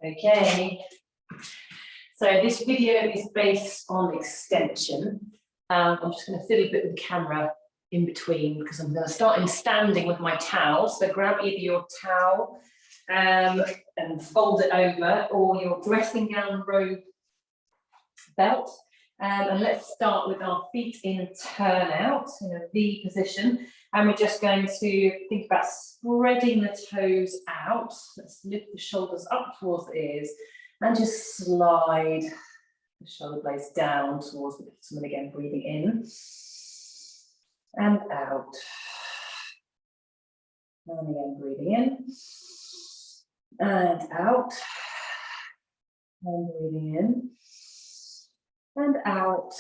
Okay, so this video is based on extension. I'm just going to fiddle a bit with the camera in between because I'm going to start in standing with my towel. So grab either your towel and fold it over, or your dressing gown robe belt. And let's start with our feet in turnout in a V position. And we're just going to think about spreading the toes out. Let's lift the shoulders up towards the ears and just slide the shoulder blades down towards the bottom. And again, breathing in and out. And again, breathing in and out. And breathing in and out.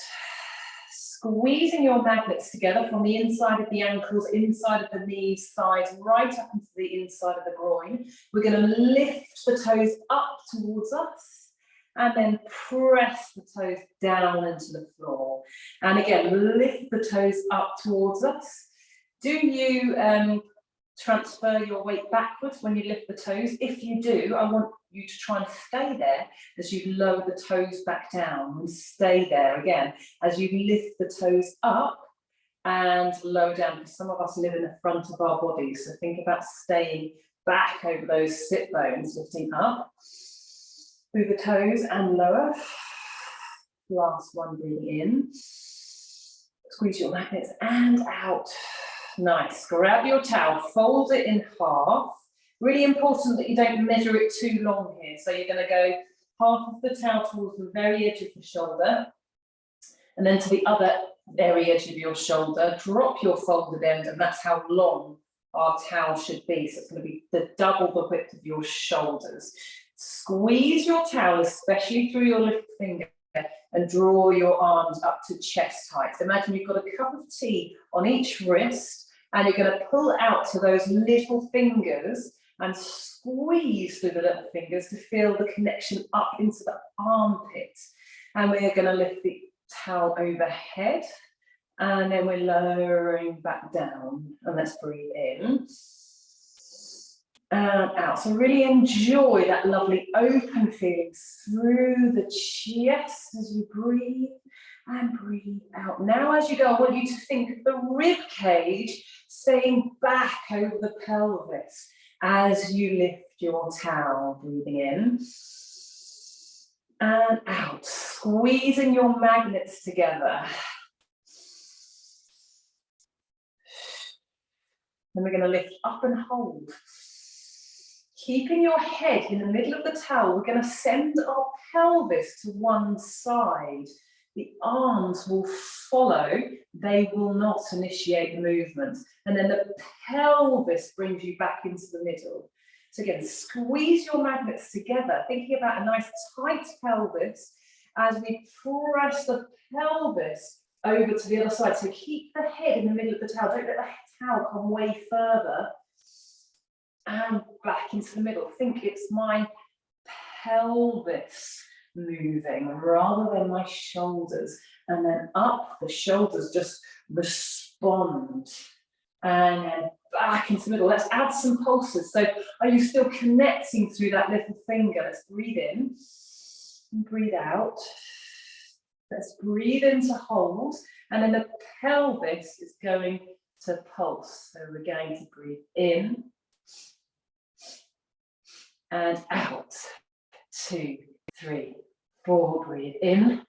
Squeezing your magnets together from the inside of the ankles, inside of the knees, thighs, right up into the inside of the groin. We're going to lift the toes up towards us and then press the toes down into the floor. And again, lift the toes up towards us. Do you transfer your weight backwards when you lift the toes? If you do, I want you to try and stay there as you lower the toes back down, and stay there again as you lift the toes up and lower down, because some of us live in the front of our bodies. So think about staying back over those sit bones, lifting up through the toes and lower. Last one, breathing in. Squeeze your magnets and out. Nice. Grab your towel, fold it in half. Really important that you don't measure it too long here. So you're going to go half of the towel towards the very edge of the shoulder, and then to the other very edge of your shoulder. Drop your folded end, and that's how long our towel should be. So it's going to be double the width of your shoulders. Squeeze your towel, especially through your little finger, and draw your arms up to chest height. So imagine you've got a cup of tea on each wrist, and you're going to pull out to those little fingers and squeeze through the little fingers to feel the connection up into the armpit. And we're going to lift the towel overhead, and then we're lowering back down. And let's breathe in and out. So really enjoy that lovely open feeling through the chest as you breathe and breathe out. Now as you go, I want you to think of the rib cage staying back over the pelvis as you lift your towel. Breathing in and out, squeezing your magnets together. Then we're going to lift up and hold. Keeping your head in the middle of the towel, we're going to send our pelvis to one side. The arms will follow, they will not initiate the movement. And then the pelvis brings you back into the middle. So again, squeeze your magnets together, thinking about a nice tight pelvis as we press the pelvis over to the other side. So keep the head in the middle of the towel. Don't let the towel come way further. And back into the middle. Think it's my pelvis moving rather than my shoulders. And then up, the shoulders just respond. And then back into the middle. Let's add some pulses. So are you still connecting through that little finger? Let's breathe in and breathe out. Let's breathe in to hold. And then the pelvis is going to pulse. So we're going to breathe in and out. 2, 3, 4. Breathe in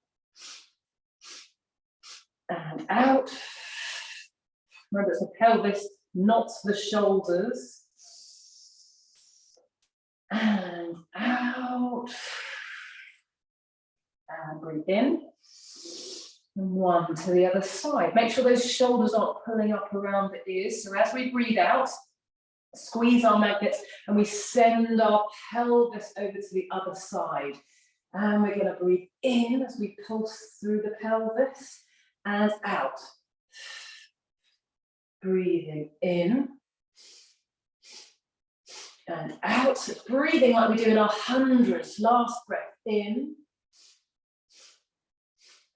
and out. Remember, it's the pelvis, not the shoulders. And out. And breathe in. And 1 to the other side. Make sure those shoulders aren't pulling up around the ears. So as we breathe out, squeeze our magnets and we send our pelvis over to the other side. And we're going to breathe in as we pulse through the pelvis and out. Breathing in and out. So breathing like we do in our hundreds. Last breath in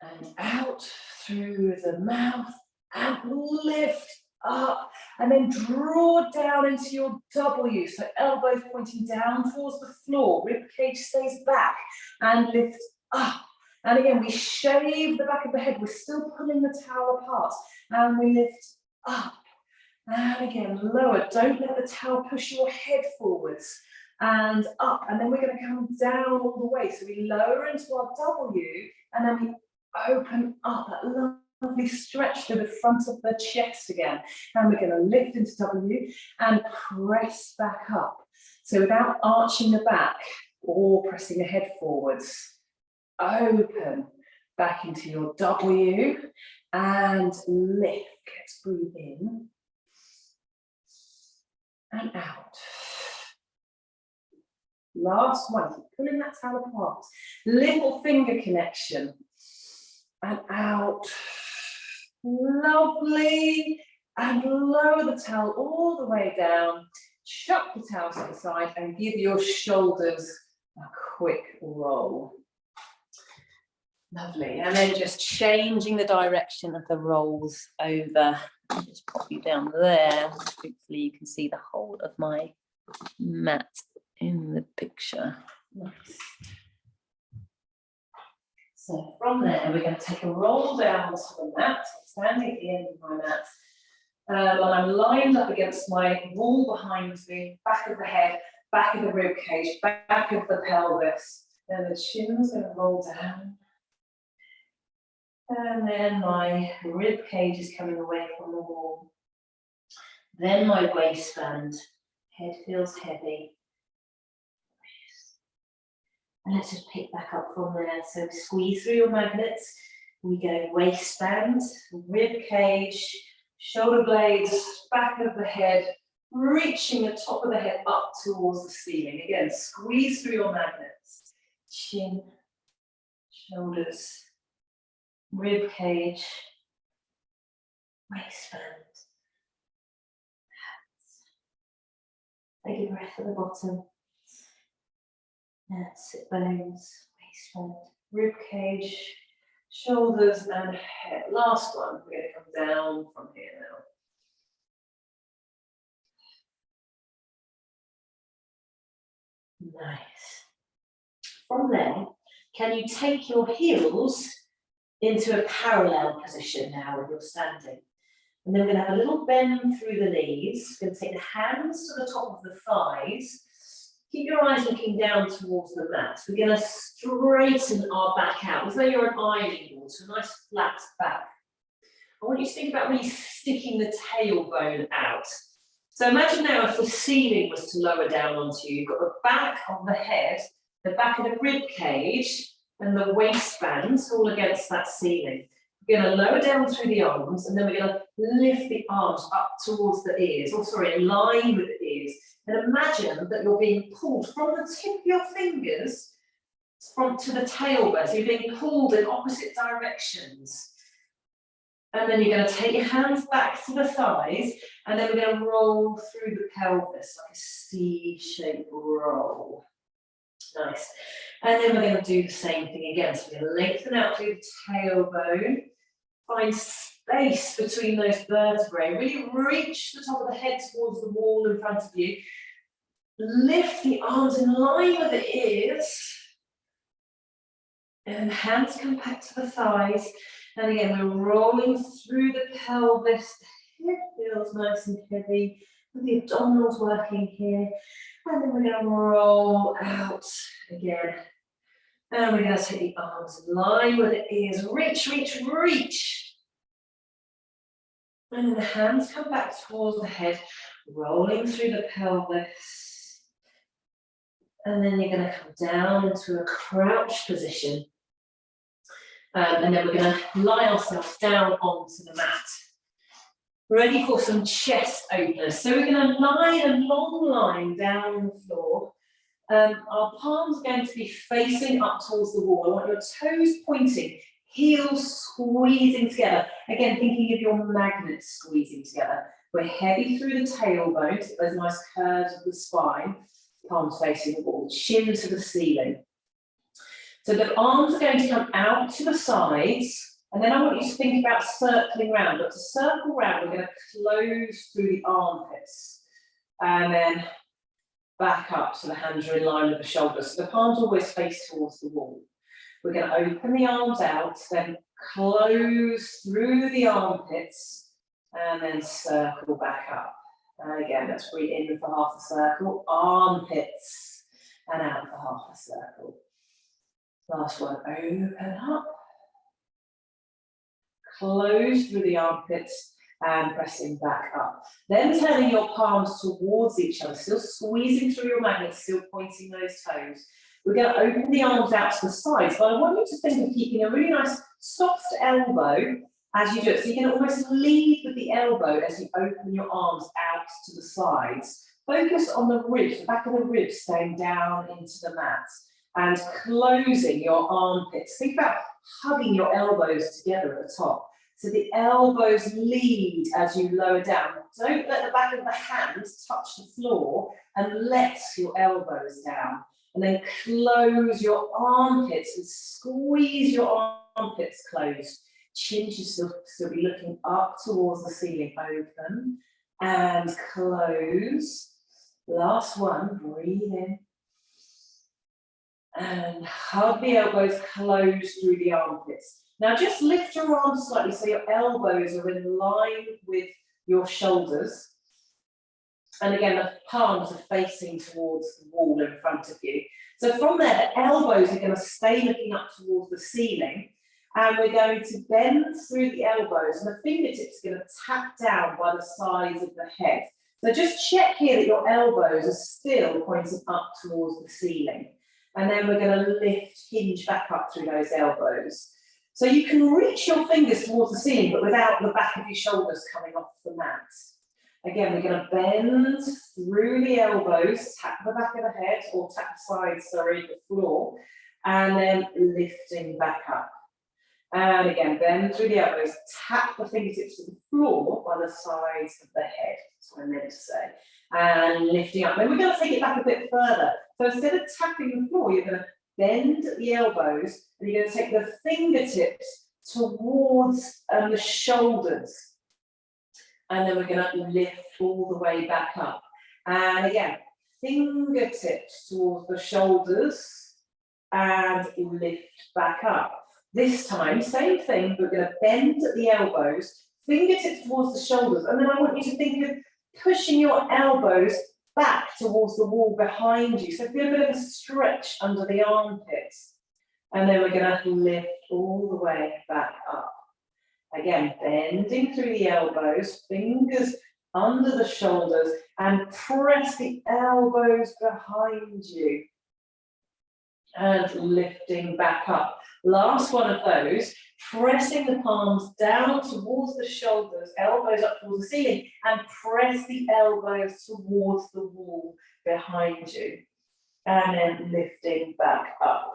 and out through the mouth, and lift up, and then draw down into your W. So elbows pointing down towards the floor, rib cage stays back, and lift up. And again, we shave the back of the head. We're still pulling the towel apart, and we lift up. And again, lower. Don't let the towel push your head forwards. And up. And then we're going to come down all the way. So we lower into our W, and then we open up that lovely stretch through the front of the chest again. And we're going to lift into W and press back up. So without arching the back or pressing the head forwards, open back into your W and lift. Let's breathe in and out. Last one, keep pulling that towel apart. Little finger connection. And out. Lovely. And lower the towel all the way down. Chuck the towel to the side and give your shoulders a quick roll. Lovely. And then just changing the direction of the rolls over. I'll just pop you down there. Hopefully you can see the whole of my mat in the picture. Nice. So from there, we're going to take a roll down to the mat, standing at the end of my mat. And I'm lined up against my wall behind me, back of the head, back of the rib cage, back of the pelvis. Then the chin's going to roll down. And then my rib cage is coming away from the wall. Then my waistband, head feels heavy. And let's just pick back up from there. So squeeze through your magnets. We go waistband, rib cage, shoulder blades, back of the head, reaching the top of the head up towards the ceiling. Again, squeeze through your magnets. Chin, shoulders, rib cage, waistband, hands. Take a breath at the bottom. Sit bones, waistband, rib cage, shoulders and head. Last one, we're going to come down from here now. Nice. From there, can you take your heels into a parallel position now when you're standing? And then we're going to have a little bend through the knees. We're going to take the hands to the top of the thighs. Keep your eyes looking down towards the mat. We're going to straighten our back out, as though you're an ironing board, so a nice flat back. I want you to think about really sticking the tailbone out. So imagine now if the ceiling was to lower down onto you. You've got the back of the head, the back of the rib cage, and the waistband all against that ceiling. We're going to lower down through the arms, and then we're going to lift the arms up towards the ears, or sorry, in line with the ears. And imagine that you're being pulled from the tip of your fingers to the tailbone. So you're being pulled in opposite directions. And then you're going to take your hands back to the thighs, and then we're going to roll through the pelvis like a C-shaped roll. Nice. And then we're going to do the same thing again. So we're going to lengthen out through the tailbone, find space between those vertebrae, really reach the top of the head towards the wall in front of you. Lift the arms in line with the ears. And hands come back to the thighs. And again, we're rolling through the pelvis. The head feels nice and heavy. With the abdominals working here. And then we're going to roll out again. And we're going to take the arms in line with the ears. Reach, reach, reach. And then the hands come back towards the head, rolling through the pelvis. And then you're going to come down into a crouch position. And then we're going to lie ourselves down onto the mat. Ready for some chest openers. So we're going to lie in a long line down on the floor. Our palms are going to be facing up towards the wall. I want your toes pointing, heels squeezing together. Again, thinking of your magnets squeezing together. We're heavy through the tailbone, so those nice curves of the spine. Palms facing the wall, chin to the ceiling. So the arms are going to come out to the sides, And then I want you to think about circling round. But to circle round, we're going to close through the armpits. And then back up so the hands are in line with the shoulders. So the palms always face towards the wall. We're going to open the arms out, then close through the armpits, and then circle back up. And again, let's breathe in for half a circle, armpits, and out for half a circle. Last one, open up, close through the armpits, and pressing back up. Then turning your palms towards each other, still squeezing through your magnets, still pointing those toes. We're going to open the arms out to the sides, but I want you to think of keeping a really nice soft elbow as you do it. So you can almost lead with the elbow as you open your arms out to the sides. Focus on the ribs, the back of the ribs staying down into the mat and closing your armpits. Think about hugging your elbows together at the top. So the elbows lead as you lower down. Don't let the back of the hands touch the floor and let your elbows down. And then close your armpits and squeeze your armpits closed. Chin should still be looking up towards the ceiling. Open and close. Last one, breathe in. And hug the elbows close through the armpits. Now just lift your arms slightly so your elbows are in line with your shoulders. And again, the palms are facing towards the wall in front of you. So from there, the elbows are going to stay looking up towards the ceiling. And we're going to bend through the elbows. And the fingertips are going to tap down by the sides of the head. So just check here that your elbows are still pointing up towards the ceiling. And then we're going to lift, hinge back up through those elbows. So you can reach your fingers towards the ceiling, but without the back of your shoulders coming off the mat. Again, we're going to bend through the elbows, tap the back of the head, or tap the sides, sorry, the floor, and then lifting back up. And again, bend through the elbows, tap the fingertips to the floor by the sides of the head. That's what I meant to say. And lifting up. Then we're going to take it back a bit further. So instead of tapping the floor, you're going to bend the elbows, and you're going to take the fingertips towards the shoulders. And then we're going to lift all the way back up. And again, fingertips towards the shoulders and lift back up. This time, same thing, we're going to bend at the elbows, fingertips towards the shoulders. And then I want you to think of pushing your elbows back towards the wall behind you. So feel a bit of a stretch under the armpits. And then we're going to lift all the way back up. Again, bending through the elbows, fingers under the shoulders, and press the elbows behind you. And lifting back up. Last one of those, pressing the palms down towards the shoulders, elbows up towards the ceiling, and press the elbows towards the wall behind you. And then lifting back up.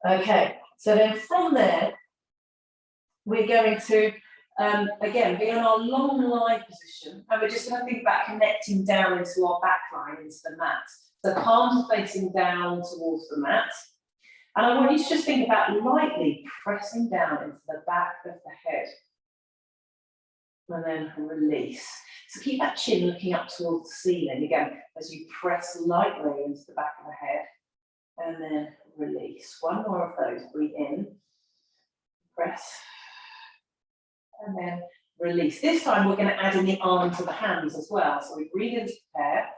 Okay, so then from there, we're going to, again, be on our long lie position, and we're just going to think about connecting down into our back line, into the mat. So palms are facing down towards the mat. And I want you to just think about lightly pressing down into the back of the head. And then release. So keep that chin looking up towards the ceiling, again, as you press lightly into the back of the head. And then release. One more of those. Breathe in, press, and then release. This time we're going to add in the arms and the hands as well. So we breathe in to prepare.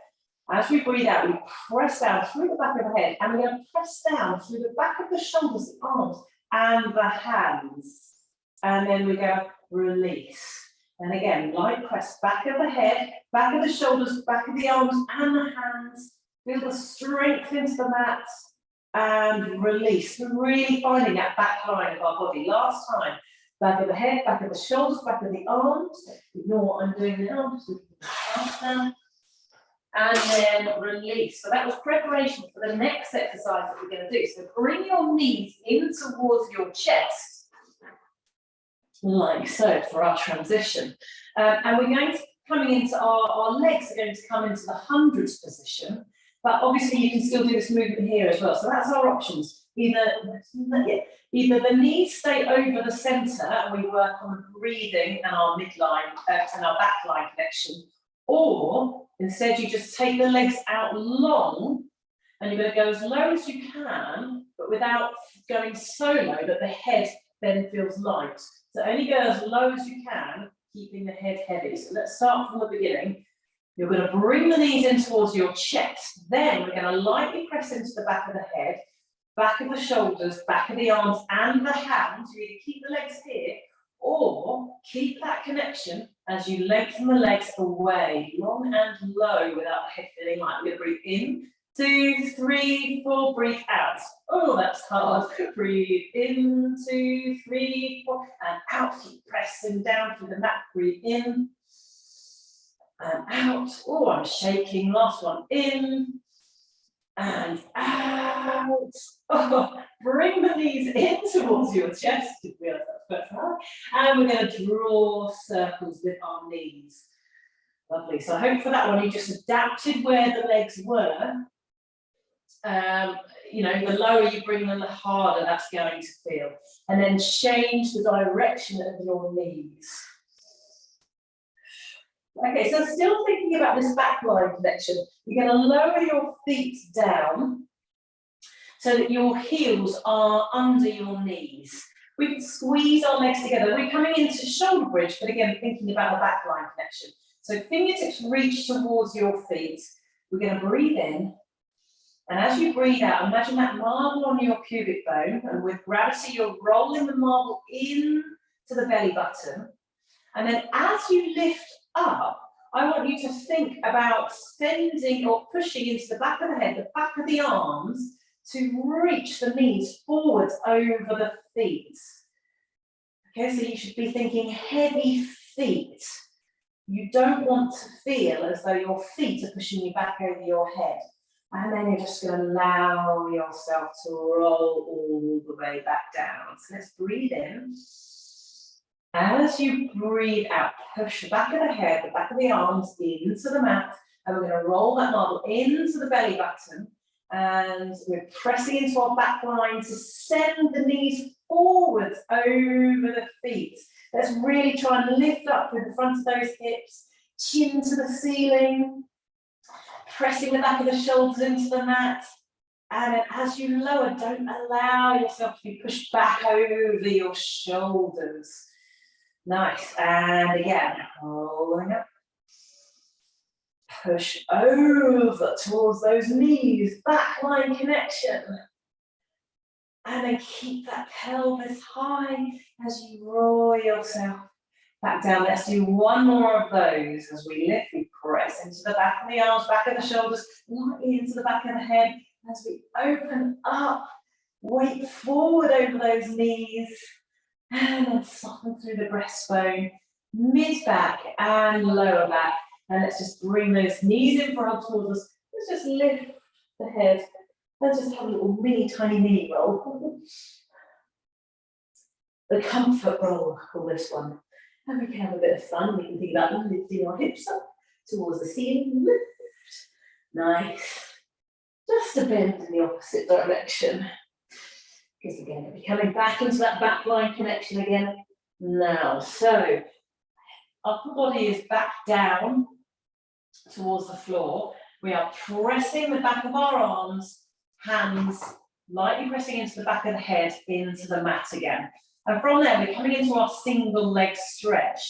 As we breathe out, we press down through the back of the head, and we're going to press down through the back of the shoulders, the arms, and the hands. And then we're going to release. And again, light press, back of the head, back of the shoulders, back of the arms, and the hands. Feel the strength into the mat, and release. We're really finding that back line of our body. Last time, back of the head, back of the shoulders, back of the arms. Ignore what I'm doing now. Just looking down. And then release. So that was preparation for the next exercise that we're going to do. So bring your knees in towards your chest, like so, for our transition. And we're going to, coming into our legs are going to come into the hundreds position. But obviously you can still do this movement here as well. So that's our options. Either the knees stay over the centre and we work on breathing and our midline and our backline connection, or instead you just take the legs out long and you're going to go as low as you can, but without going so low that the head then feels light. So only go as low as you can, keeping the head heavy. So let's start from the beginning. You're going to bring the knees in towards your chest. Then we're going to lightly press into the back of the head, back of the shoulders, back of the arms and the hands. You either keep the legs here or keep that connection as you lengthen the legs away, long and low without the head feeling light. We're going to breathe in, 2, 3, 4, breathe out. Oh, that's hard. Breathe in, 2, 3, 4, and out. Keep pressing down through the mat. Breathe in and out. Oh, I'm shaking. Last one. In and out. Oh, bring the knees in towards your chest. And we're going to draw circles with our knees. Lovely. So I hope for that one you just adapted where the legs were. You know, the lower you bring them, the harder that's going to feel. And then change the direction of your knees. Okay, so still thinking about this backline connection, you're going to lower your feet down so that your heels are under your knees. We can squeeze our legs together. We're coming into shoulder bridge, but again, thinking about the backline connection. So fingertips reach towards your feet. We're going to breathe in. And as you breathe out, imagine that marble on your pubic bone. And with gravity, you're rolling the marble into the belly button. And then as you lift up, I want you to think about sending or pushing into the back of the head, the back of the arms, to reach the knees forwards over the feet. Okay, so you should be thinking heavy feet. You don't want to feel as though your feet are pushing you back over your head. And then you're just going to allow yourself to roll all the way back down. So let's breathe in. As you breathe out, push the back of the head, the back of the arms into the mat. And we're going to roll that marble into the belly button. And we're pressing into our back line to send the knees forwards over the feet. Let's really try and lift up with the front of those hips, chin to the ceiling. Pressing the back of the shoulders into the mat. And then as you lower, don't allow yourself to be pushed back over your shoulders. Nice. And again, rolling up. Push over towards those knees, backline connection. And then keep that pelvis high as you roll yourself back down. Let's do one more of those as we lift. We press into the back of the arms, back of the shoulders, lightly into the back of the head. As we open up, weight forward over those knees, and then soften through the breastbone, mid-back and lower back. And let's just bring those knees in front towards us. Let's just lift the head and just have a little mini tiny knee roll. The comfort roll, I call this one. And we can have a bit of fun. We can think about lifting our hips up towards the ceiling. Lift. Nice. Just a bend in the opposite direction. Because again, we'll be coming back into that back line connection again. Now, so upper body is back down towards the floor. We are pressing the back of our arms, hands, lightly pressing into the back of the head, into the mat again. And from there, we're coming into our single leg stretch,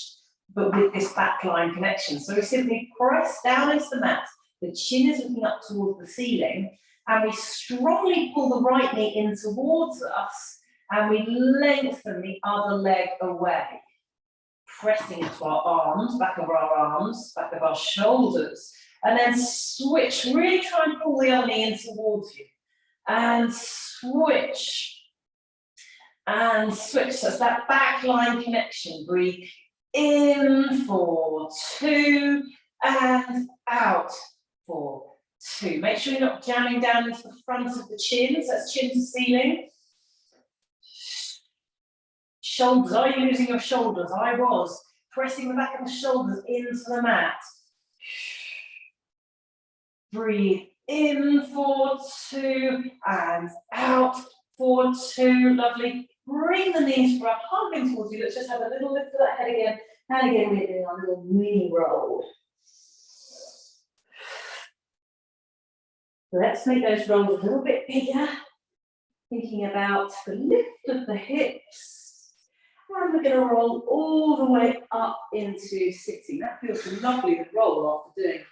but with this backline connection. So we simply press down into the mat, the chin is looking up towards the ceiling, and we strongly pull the right knee in towards us, and we lengthen the other leg away. Pressing into our arms, back of our shoulders, and then switch. Really try and pull the other knee in towards you. And switch. And switch. So it's that back line connection. Breathe in for 2 and out for 2. Make sure you're not jamming down into the front of the chin. So that's chin to ceiling. Shoulders. Are you using your shoulders? I was. Pressing the back of the shoulders into the mat. Breathe in for 2 and out for 2. Lovely. Bring the knees for up, hugging towards you. Let's just have a little lift of that head again. And again, we're doing our little knee roll. Let's make those rolls a little bit bigger. Thinking about the lift of the hips. And we're going to roll all the way up into sitting. That feels lovely to roll after doing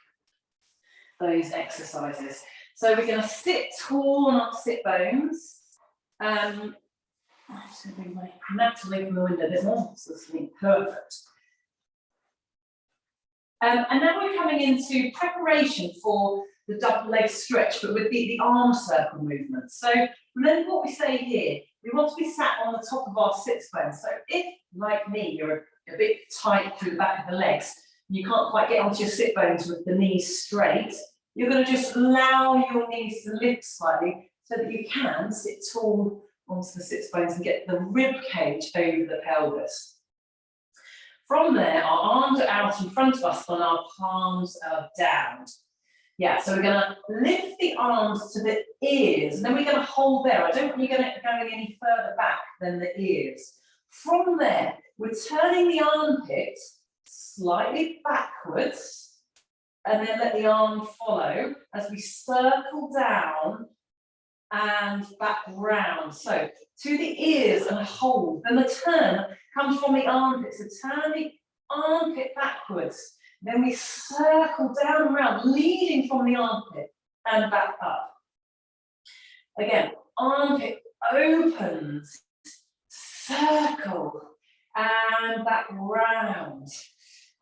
those exercises. So we're going to sit tall on our sit bones. I'm just going to bring my mat away from the window a bit more. So this will be perfect. And now we're coming into preparation for the double leg stretch, but with the arm circle movement. So remember what we say here. We want to be sat on the top of our sits bones. So if, like me, you're a bit tight through the back of the legs, you can't quite get onto your sit bones with the knees straight, you're going to just allow your knees to lift slightly so that you can sit tall onto the sits bones and get the rib cage over the pelvis. From there, our arms are out in front of us and our palms are down. Yeah, so we're going to lift the arms to the ears, and then we're going to hold there. I don't want you going any further back than the ears. From there, we're turning the armpit slightly backwards, and then let the arm follow as we circle down and back round. So to the ears and hold. Then the turn comes from the armpit. So turn the armpit backwards. Then we circle down and round, leading from the armpit and back up. Again, armpit opens, circle, and back round.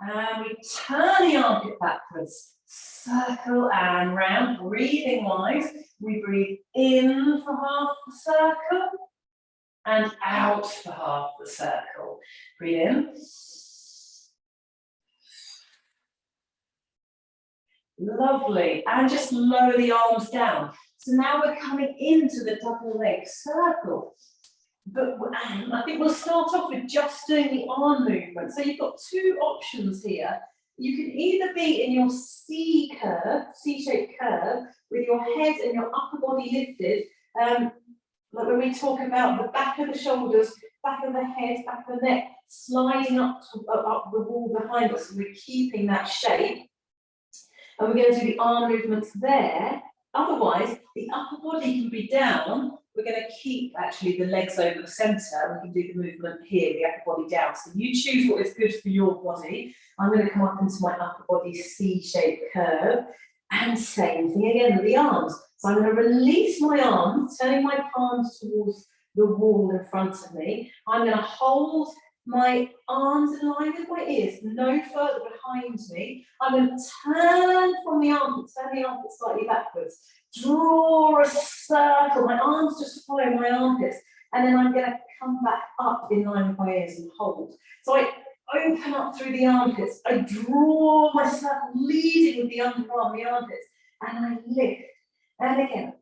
And we turn the armpit backwards, circle and round, breathing wise. We breathe in for half the circle and out for half the circle. Breathe in. Lovely, and just lower the arms down. So now we're coming into the double leg circle. But I think we'll start off with just doing the arm movement. So you've got two options here. You can either be in your C curve, C-shaped curve, with your head and your upper body lifted, like when we talk about the back of the shoulders, back of the head, back of the neck, sliding up the wall behind us, and we're keeping that shape. And we're going to do the arm movements there. Otherwise, the upper body can be down. We're going to keep actually the legs over the centre. We can do the movement here, the upper body down. So you choose what is good for your body. I'm going to come up into my upper body C-shaped curve. And same thing again with the arms. So I'm going to release my arms, turning my palms towards the wall in front of me. I'm going to hold my arms in line with my ears, no further behind me. I'm going to turn from the armpit, turn the armpit slightly backwards, draw a circle, my arms just follow my armpits, and then I'm going to come back up in line with my ears and hold. So I open up through the armpits, I draw my circle, leading with the underarm, the armpits, and I lift. And again,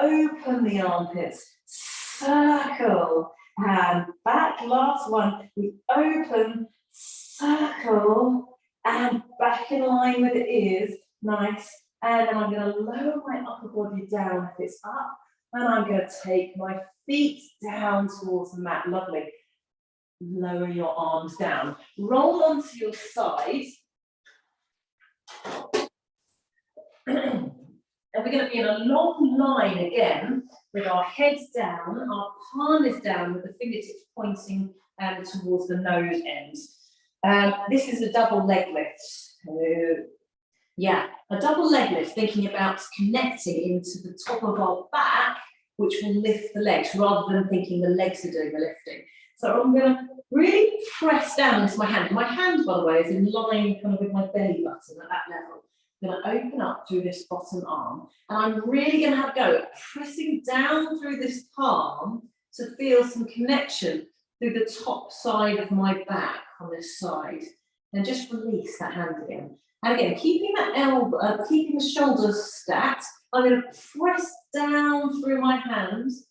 open the armpits, circle, and back, last one, we open, circle, and back in line with the ears, nice, and then I'm going to lower my upper body down if it's up, and I'm going to take my feet down towards the mat, lovely, lower your arms down, roll onto your side, and we're going to be in a long line again, with our heads down, our palm is down with the fingertips pointing towards the nose end. This is a double leg lift. Yeah, a double leg lift, thinking about connecting into the top of our back, which will lift the legs, rather than thinking the legs are doing the lifting. So I'm going to really press down into my hand. My hand, by the way, is in line kind of with my belly button at that level. I'm going to open up through this bottom arm, and I'm really going to have a go at pressing down through this palm to feel some connection through the top side of my back on this side. And just release that hand again. And again, keeping that elbow, keeping the shoulders stacked, I'm going to press down through my hands,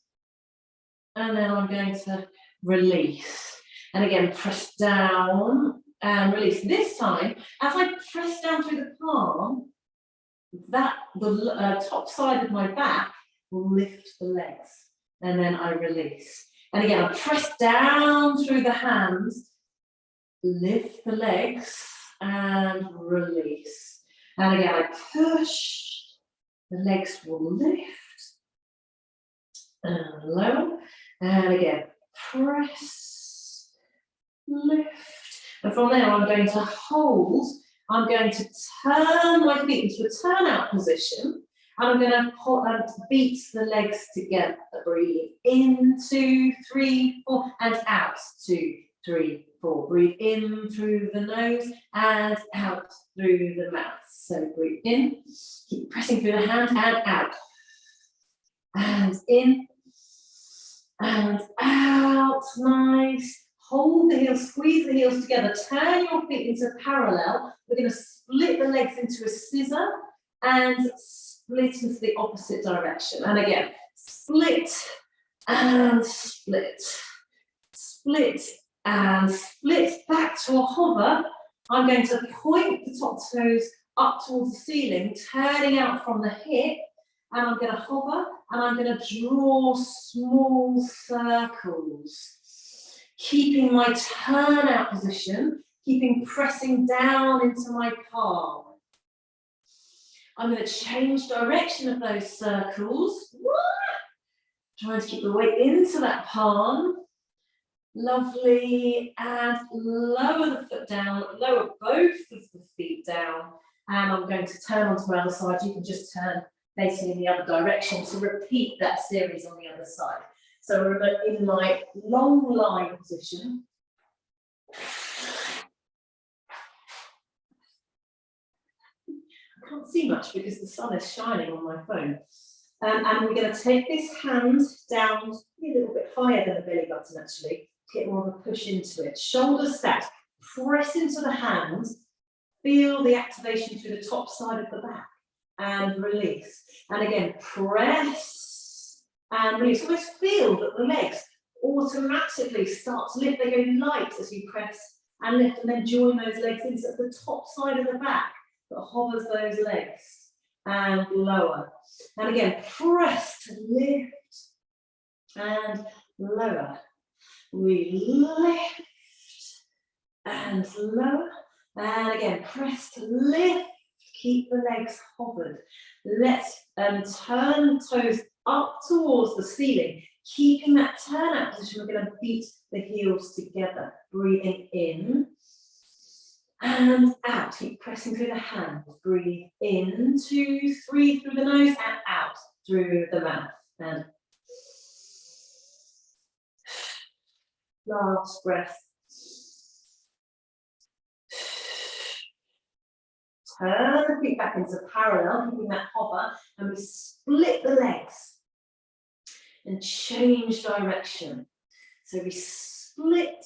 and then I'm going to release. And again, press down and release. This time, as I press down through the palm, the top side of my back will lift the legs, and then I release. And again, I press down through the hands, lift the legs, and release. And again, I push, the legs will lift, and lower, and again, press, lift. And from there, I'm going to hold. I'm going to turn my feet into a turnout position, and I'm going to beat the legs together. Breathe in, 2, 3, 4, and out, 2, 3, 4. Breathe in through the nose and out through the mouth. So breathe in, keep pressing through the hand and out. And in and out, nice. Hold the heels, squeeze the heels together, turn your feet into parallel. We're going to split the legs into a scissor and split into the opposite direction. And again, split and split, split and split, back to a hover. I'm going to point the top toes up towards the ceiling, turning out from the hip, and I'm going to hover, and I'm going to draw small circles. Keeping my turnout position, pressing down into my palm. I'm going to change direction of those circles. Trying to keep the weight into that palm. Lovely. And lower the foot down, lower both of the feet down. And I'm going to turn onto my other side. You can just turn facing in the other direction to repeat that series on the other side. So we're in my long line position. I can't see much because the sun is shining on my phone. And we're going to take this hand down a little bit higher than the belly button actually, to get more of a push into it. Shoulders stacked, press into the hand, feel the activation through the top side of the back, and release. And again, press and release. Almost feel that the legs automatically start to lift. They go light as you press and lift, and then join those legs into the top side of the back that hovers those legs, and lower. And again, press to lift and lower. We lift and lower. And again, press to lift. Keep the legs hovered. Let's turn the toes up towards the ceiling. Keeping that turnout position, we're going to beat the heels together. Breathing in and out. Keep pressing through the hands. Breathe in, 2, 3 through the nose, and out through the mouth. And last breath. Turn the feet back into parallel, keeping that hover, and we split the legs and change direction. So we split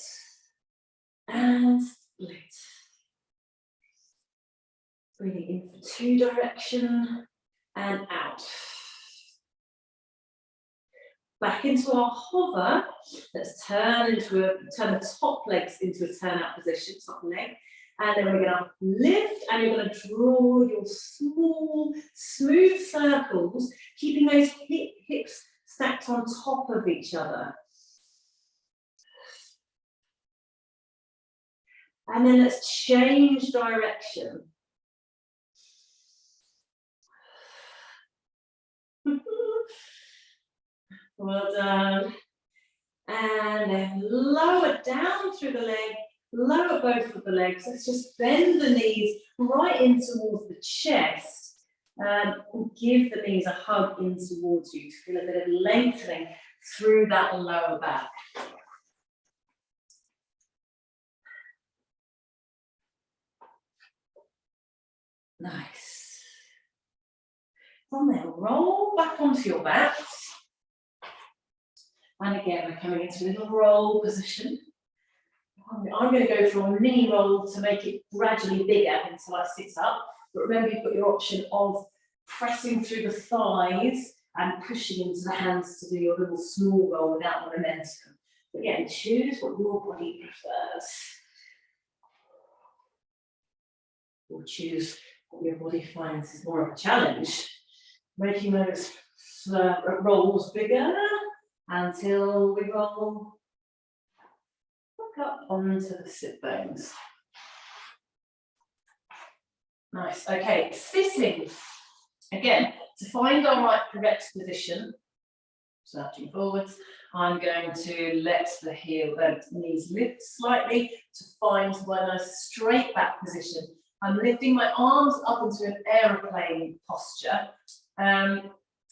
and split. Breathing in for 2 direction and out. Back into our hover. Let's turn the top legs into a turnout position, top leg. And then we're going to lift, and you're going to draw your small, smooth circles, keeping those hips stacked on top of each other. And then let's change direction. Well done. And then lower down through the leg. Lower both of the legs. Let's just bend the knees right in towards the chest. And give the knees a hug in towards you to feel a bit of lengthening through that lower back. Nice. From there, roll back onto your backs. And again, we're coming into a little roll position. I'm going to go for a mini roll to make it gradually bigger until I sit up. But remember, you've got your option of pressing through the thighs and pushing into the hands to do your little small roll without the momentum. But again, choose what your body prefers. Or choose what your body finds is more of a challenge. Making those rolls bigger until we roll back up onto the sit bones. Nice, okay, sitting. Again, to find our right correct position, slouching forwards, I'm going to let the knees lift slightly to find my nice straight back position. I'm lifting my arms up into an aeroplane posture. And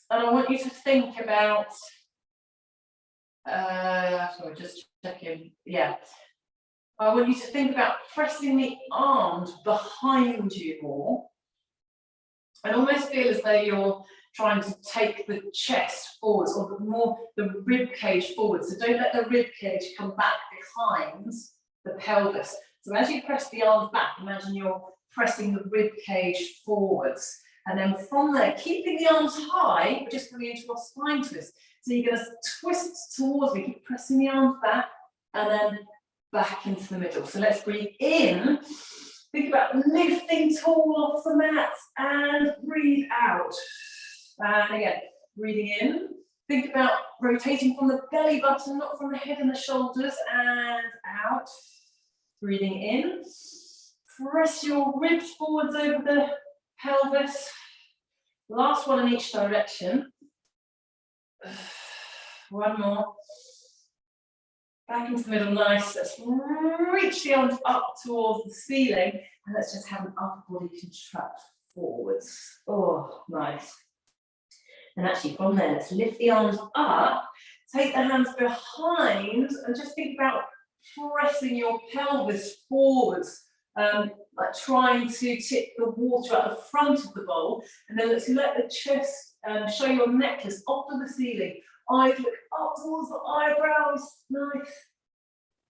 I want you to think about, sorry, just checking, yeah. I want you to think about pressing the arms behind you more and almost feel as though you're trying to take the chest forwards or the rib cage forwards. So don't let the rib cage come back behind the pelvis. So as you press the arms back, imagine you're pressing the rib cage forwards. And then from there, keeping the arms high, we're just coming into our spine twist. So you're going to twist towards me, keep pressing the arms back, and then back into the middle. So let's breathe in. Think about lifting tall off the mat and breathe out. And again, breathing in. Think about rotating from the belly button, not from the head and the shoulders, and out. Breathing in. Press your ribs forwards over the pelvis. Last one in each direction. One more. Back into the middle, nice. Let's reach the arms up towards the ceiling and let's just have an upper body contract forwards. Oh, nice. And actually from there, let's lift the arms up, take the hands behind and just think about pressing your pelvis forwards, like trying to tip the water at the front of the bowl. And then let's let the chest show your necklace up to the ceiling. Eyes look up towards the eyebrows, nice.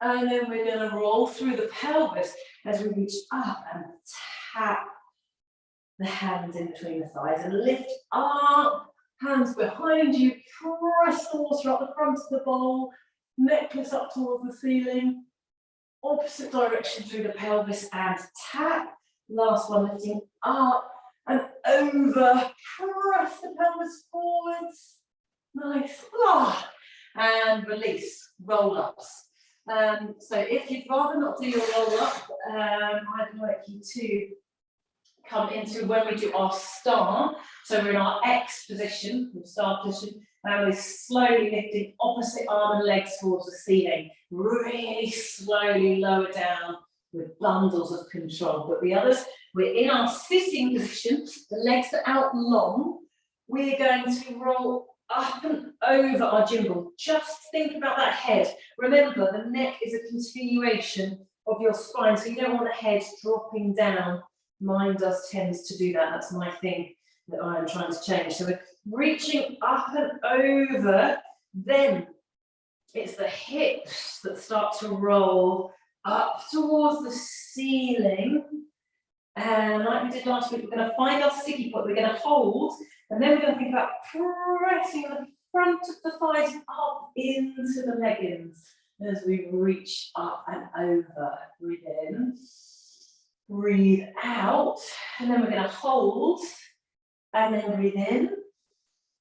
And then we're going to roll through the pelvis as we reach up and tap the hands in between the thighs and lift up, hands behind you, press the water up the front of the bowl, necklace up towards the ceiling, opposite direction through the pelvis and tap. Last one, lifting up and over, press the pelvis forwards. Nice. Oh, and release, roll ups. So if you'd rather not do your roll up, I'd like you to come into when we do our star. So we're in our X position, star position, and we're slowly lifting opposite arm and legs towards the ceiling. Really slowly lower down with bundles of control. But the others, we're in our sitting position, the legs are out long. We're going to roll up and over our gimbal. Just think about that head. Remember, the neck is a continuation of your spine, so you don't want the head dropping down. Mine does tend to do that. That's my thing that I am trying to change. So we're reaching up and over, then it's the hips that start to roll up towards the ceiling. And like we did last week, we're going to find our sticky point, we're going to hold, and then we're going to think about pressing the front of the thighs up into the leggings as we reach up and over. Breathe in, breathe out, and then we're going to hold, and then breathe in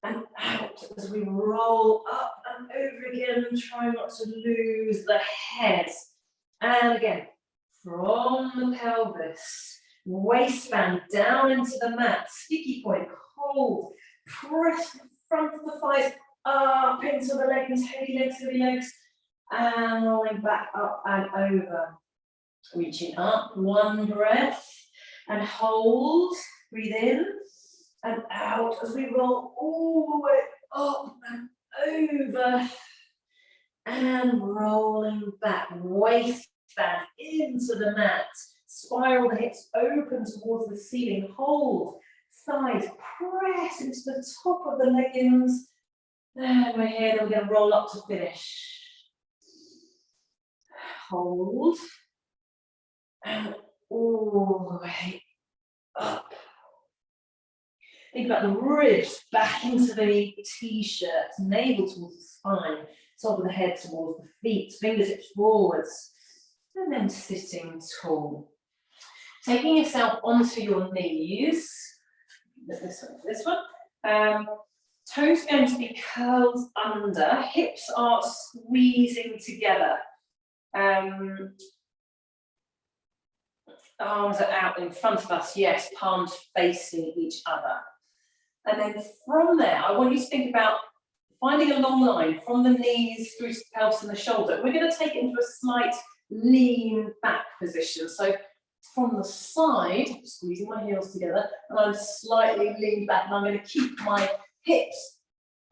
and out as we roll up and over again, try not to lose the head. And again, from the pelvis, waistband down into the mat, sticky point, hold, press the front of the thighs up into the leggings, heavy legs, and rolling back up and over. Reaching up, one breath, and hold, breathe in, and out as we roll all the way up and over, and rolling back, waistband into the mat. Spiral the hips open towards the ceiling. Hold, thighs press into the top of the leggings. And we're here, then we're going to roll up to finish. Hold. And all the way up. Think about the ribs back into the t-shirt, navel towards the spine, top of the head towards the feet, fingertips forwards, and then sitting tall. Taking yourself onto your knees. This one. Toes going to be curled under, hips are squeezing together. Arms are out in front of us, yes, palms facing each other. And then from there, I want you to think about finding a long line from the knees through to the pelvis and the shoulder. We're going to take it into a slight lean back position. So from the side, squeezing my heels together, and I'm slightly leaned back, and I'm going to keep my hips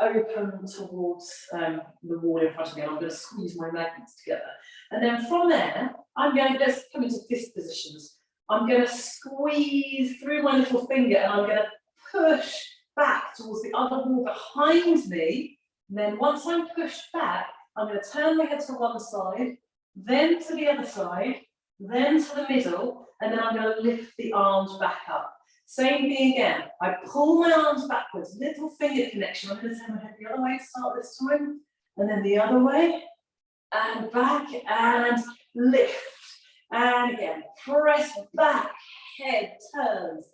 open towards the wall in front of me, and I'm going to squeeze my magnets together. And then from there, I'm going to just come into fist positions. I'm going to squeeze through my little finger, and I'm going to push back towards the other wall behind me. And then once I'm pushed back, I'm going to turn my head to one side, then to the other side, then to the middle, and then I'm going to lift the arms back up. Same thing again. I pull my arms backwards, little finger connection. I'm going to turn my head the other way to start this time, and then the other way, and back, and lift. And again, press back, head turns,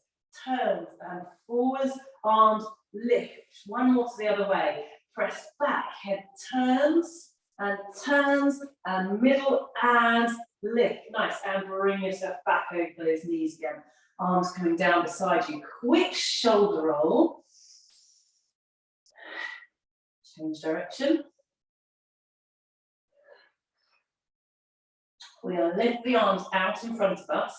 turns, and forwards, arms lift. One more to the other way. Press back, head turns, and middle, and lift. Nice, and bring yourself back over those knees again. Arms coming down beside you. Quick shoulder roll. Change direction. We're going to lift the arms out in front of us.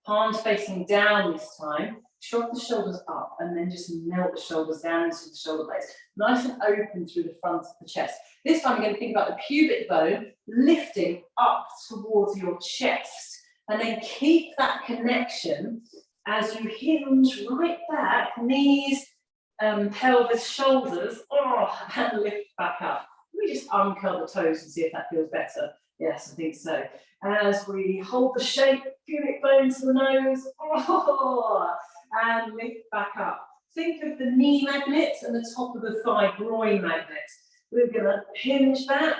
Palms facing down this time. Shrug the shoulders up and then just melt the shoulders down into the shoulder blades. Nice and open through the front of the chest. This time you're going to think about the pubic bone lifting up towards your chest. And then keep that connection as you hinge right back, knees, pelvis, shoulders, and lift back up. Let me just uncurl the toes and see if that feels better. Yes, I think so. As we hold the shape, pubic bone to the nose, and lift back up. Think of the knee magnet and the top of the thigh groin magnet. We're going to hinge that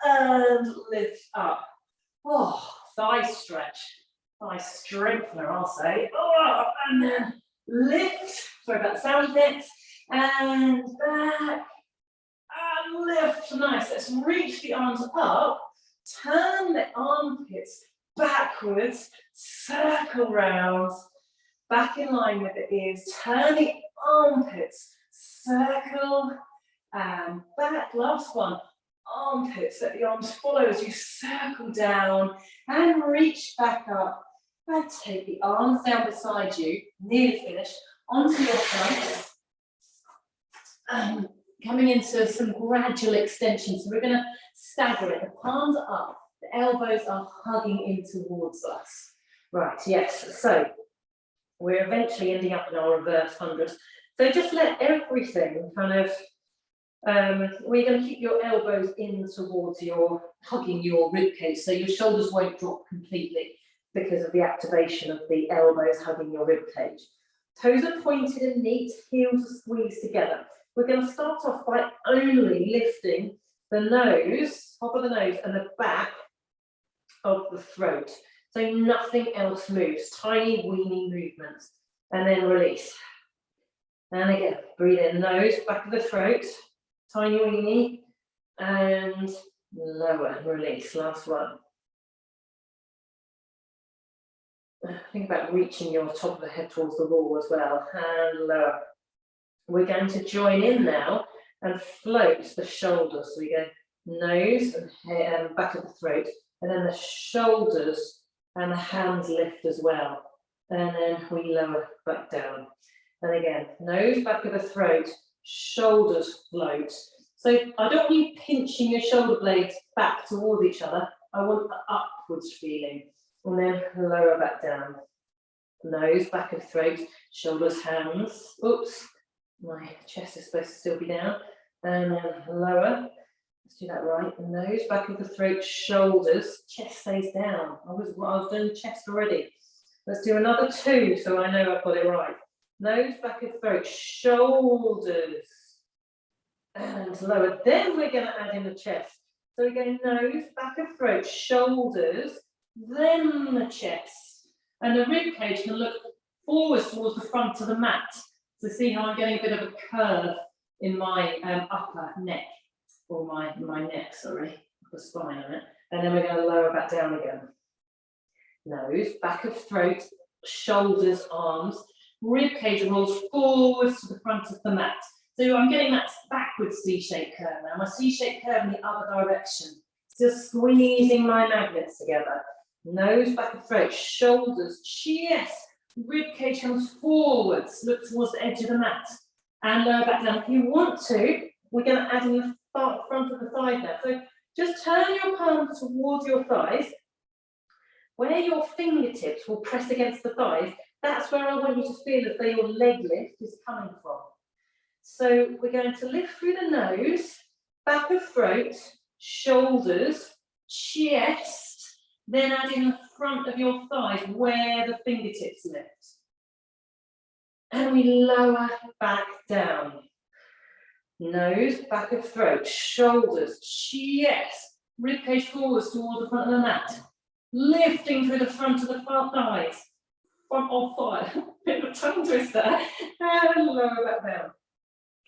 and lift up. Thigh stretch, thigh strengthener, I'll say. And then lift. Sorry about the sound effects. And back. And lift. Nice. Let's reach the arms up. Turn the armpits backwards. Circle round. Back in line with the ears. Turn the armpits. Circle. And back. Last one. Armpits, let the arms follow as you circle down and reach back up and take the arms down beside you, nearly finished, onto your front. Coming into some gradual extension. So we're going to stagger it. The palms are up, the elbows are hugging in towards us. Right, yes, so we're eventually ending up in our reverse hundreds. So just let everything kind of we're going to keep your elbows in towards your, hugging your rib cage, so your shoulders won't drop completely because of the activation of the elbows hugging your rib cage. Toes are pointed and neat, heels are squeezed together. We're going to start off by only lifting the nose, top of the nose, and the back of the throat. So nothing else moves, tiny weeny movements, and then release. And again, breathe in, nose, back of the throat. Tiny weeny, and lower, release, last one. Think about reaching your top of the head towards the wall as well, and lower. We're going to join in now and float the shoulders. So we go nose and head, back of the throat, and then the shoulders and the hands lift as well. And then we lower back down. And again, nose, back of the throat, shoulders float. So I don't want you pinching your shoulder blades back towards each other. I want the upwards feeling. And then lower back down. Nose, back of throat, shoulders, hands. Oops, my chest is supposed to still be down. And then lower. Let's do that right. Nose, back of the throat, shoulders, chest stays down. I've done chest already. Let's do another two so I know I've got it right. Nose, back of throat, shoulders, and lower. Then we're going to add in the chest. So we go nose, back of throat, shoulders, then the chest. And the rib cage can look forwards towards the front of the mat. So see how I'm getting a bit of a curve in my upper neck, or my neck, sorry, the spine on it. And then we're going to lower back down again. Nose, back of throat, shoulders, arms, rib cage rolls forwards to the front of the mat. So I'm getting that backwards C-shaped curve now. My C-shaped curve in the other direction. Still squeezing my magnets together. Nose, back of throat, shoulders, chest, rib cage comes forwards, look towards the edge of the mat. And lower back down. If you want to, we're going to add in the front of the thigh now. So just turn your palms towards your thighs. Where your fingertips will press against the thighs, that's where I want you to feel as though your leg lift is coming from. So we're going to lift through the nose, back of throat, shoulders, chest, then add in the front of your thighs where the fingertips lift. And we lower back down. Nose, back of throat, shoulders, chest, ribcage forwards towards the front of the mat. Lifting through the front of the thighs. Front of thigh. Bit of a tongue twister. And lower back down.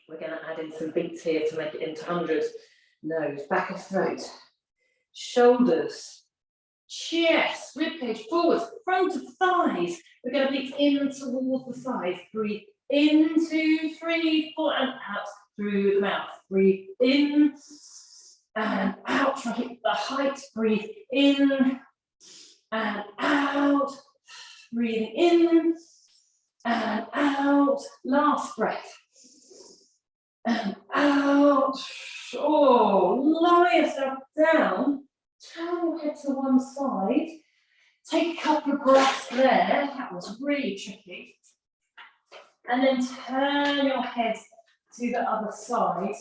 We're going to add in some beats here to make it into hundreds. Nose, back of throat, shoulders, chest, ribcage forwards, front of thighs. We're going to beat in towards the thighs. Breathe in, 2, 3, 4, and out through the mouth. Breathe in and out. Try to keep the height. Breathe in and out. Breathing in and out. Last breath. And out. Oh, lower yourself down. Turn your head to one side. Take a couple of breaths there. That was really tricky. And then turn your head to the other side.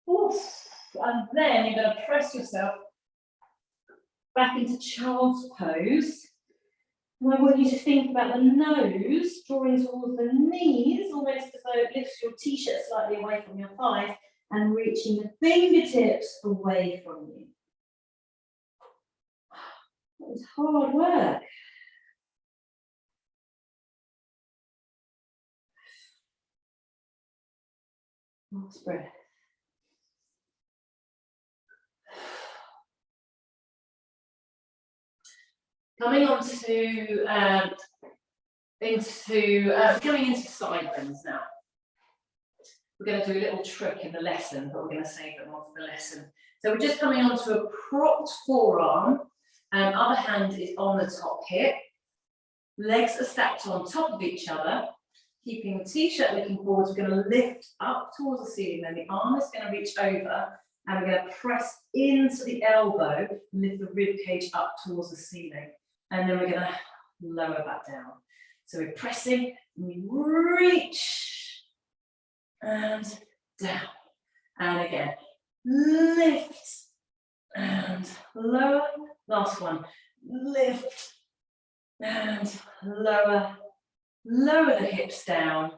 Oof. And then you're going to press yourself back into child's pose. And I want you to think about the nose drawing towards the knees, almost as though it lifts your t-shirt slightly away from your thighs and reaching the fingertips away from you. That was hard work. Last breath. Coming on to going into side bends now. We're going to do a little trick in the lesson, but we're going to save them on for the lesson. So we're just coming on to a propped forearm, and other hand is on the top hip. Legs are stacked on top of each other, keeping the t-shirt looking forward. We're going to lift up towards the ceiling, then the arm is going to reach over, and we're going to press into the elbow and lift the rib cage up towards the ceiling. And then we're going to lower back down. So we're pressing, and we reach, and down. And again, lift, and lower. Last one, lift, and lower. Lower the hips down.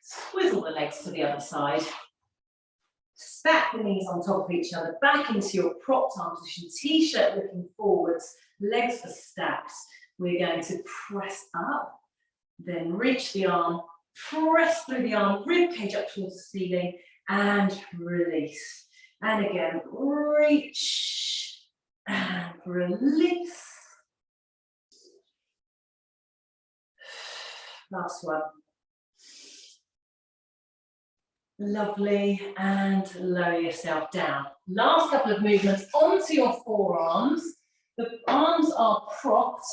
Swivel the legs to the other side. Stack the knees on top of each other, back into your propped arm position, t-shirt looking forwards, legs are stacked. We're going to press up, then reach the arm, press through the arm, rib cage up towards the ceiling, and release. And again, reach and release. Last one. Lovely, and lower yourself down. Last couple of movements onto your forearms. The arms are propped,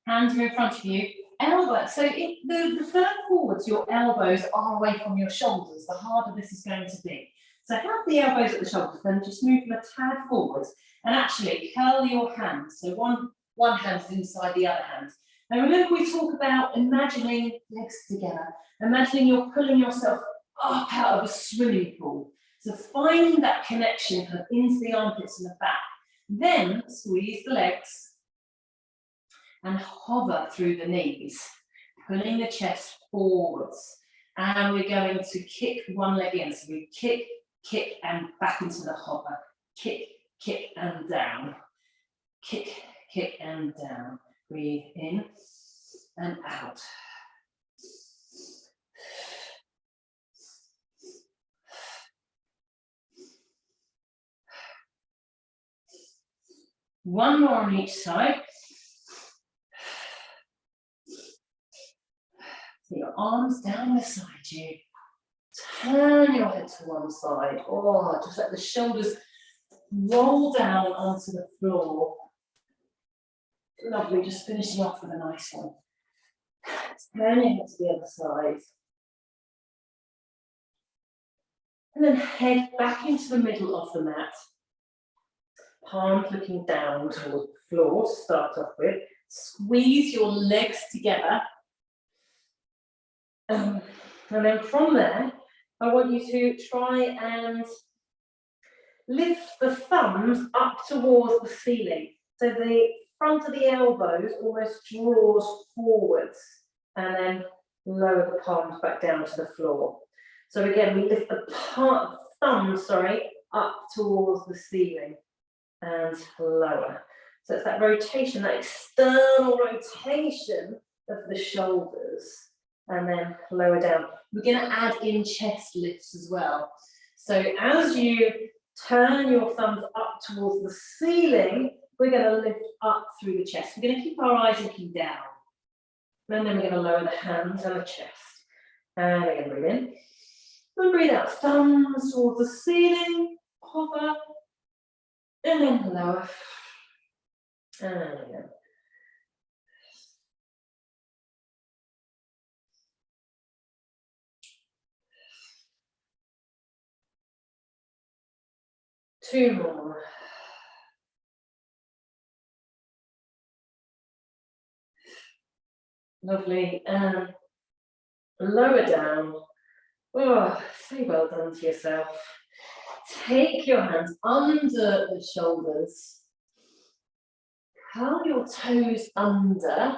hands are in front of you, elbow. So the further forwards your elbows are away from your shoulders, the harder this is going to be. So have the elbows at the shoulders, then just move them a tad forwards, and actually curl your hands. So one hand is inside the other hand. And remember, we talk about imagining legs together, imagining you're pulling yourself up out of a swimming pool. So finding that connection kind of into the armpits and the back. Then squeeze the legs and hover through the knees, pulling the chest forwards. And we're going to kick one leg in. So we kick, and back into the hover. Kick, and down. Kick, kick and down. Breathe in and out. One more on each side. So your arms down beside you. Turn your head to one side. Oh, just let the shoulders roll down onto the floor. Lovely, just finishing off with a nice one. Turn your head to the other side. And then head back into the middle of the mat. Palms looking down towards the floor to start off with. Squeeze your legs together. And then from there, I want you to try and lift the thumbs up towards the ceiling. So the front of the elbows almost draws forwards and then lower the palms back down to the floor. So again, we lift the thumbs, up towards the ceiling and lower. So it's that rotation, that external rotation of the shoulders and then lower down. We're going to add in chest lifts as well. So as you turn your thumbs up towards the ceiling, we're going to lift up through the chest. We're going to keep our eyes looking down. And then we're going to lower the hands and the chest. And again, breathe in. And breathe out. Thumbs towards the ceiling. Hover. And then lower. And again. Two more. Lovely. And lower down. Oh, so well done to yourself. Take your hands under the shoulders. Curl your toes under.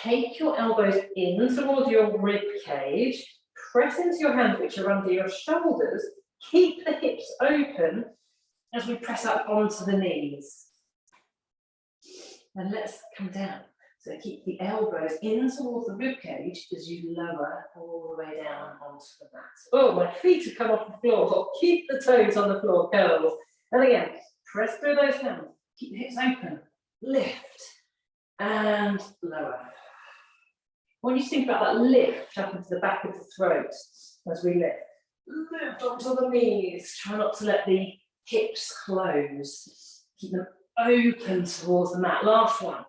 Take your elbows in towards your rib cage. Press into your hands, which are under your shoulders. Keep the hips open as we press up onto the knees. And let's come down. So keep the elbows in towards the rib cage as you lower all the way down onto the mat. Oh, my feet have come off the floor. Keep the toes on the floor, curls. And again, press through those hands. Keep the hips open. Lift and lower. When you think about that lift up into the back of the throat as we lift. Lift onto the knees. Try not to let the hips close. Keep them open towards the mat. Last one.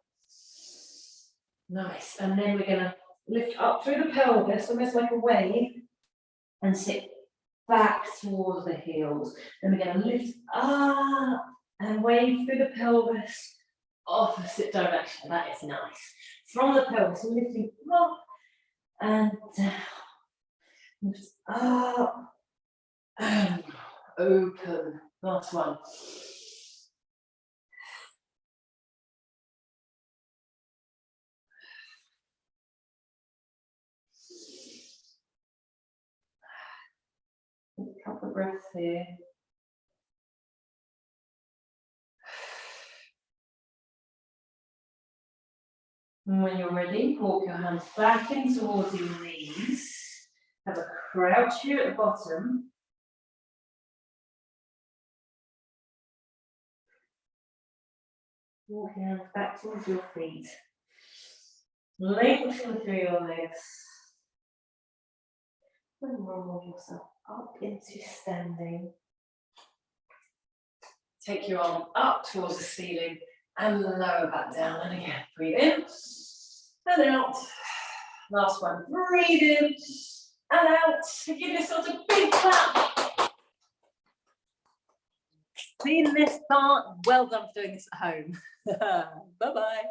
Nice. And then we're going to lift up through the pelvis, almost like a wave, and sit back towards the heels. Then we're going to lift up and wave through the pelvis, opposite direction. That is nice. From the pelvis, lifting up and down. Lift up and open. Last one. A couple of breaths here. And when you're ready, walk your hands back in towards your knees. Have a crouch here at the bottom. Walk your hands back towards your feet. Lengthen through your legs. And roll yourself up into standing. Take your arm up towards the ceiling and lower back down. And again, breathe in and out. Last one, breathe in and out. Give yourself a big clap. Seen this part? Well done for doing this at home. Bye-bye.